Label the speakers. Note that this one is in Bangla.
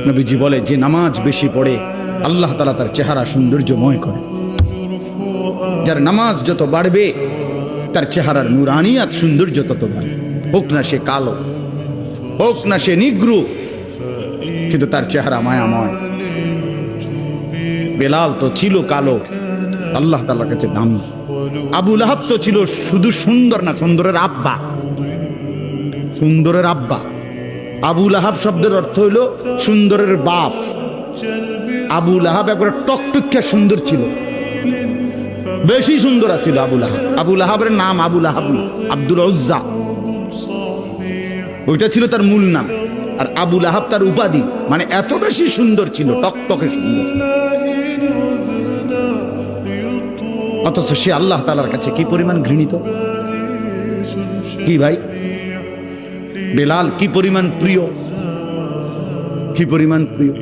Speaker 1: নবীজি বলে, যে নামাজ বেশি পড়ে আল্লাহ তাআলা তার চেহারা সৌন্দর্যময় করে। যার নামাজ যত বাড়বে তার চেহারার নুরানিয়াত সৌন্দর্য তত বাড়বে। হোক না সে কালো, হোক না সে নিগ্রু, কিন্তু তার চেহারা মায়াময়। বেলাল তো ছিল কালো, আল্লাহ তাআলার কাছে দামি। আবু লাহাব তো ছিল শুধু সুন্দর না, সুন্দরের আব্বা, সুন্দরের আব্বা। আবু লাহাব শব্দের অর্থ হইল সুন্দরের বাপ। আবু লাহাব একবার টকটকিয়া সুন্দর ছিল, বেশি সুন্দর ছিল আবু লাহাব। আবু লাহাবের নাম আবু লাহাব, আব্দুল উজ্জা, ওইটা ছিল তার মূল নাম। আর আবু লাহাব তার উপাধি, মানে এত বেশি সুন্দর ছিল, টকটকে সুন্দর। অথচ সে আল্লাহ তাআলার কাছে কি পরিমাণ ঘৃণিত। কি ভাই, বেলাল কি পরিমাণ প্রিয়, কি পরিমাণ প্রিয়।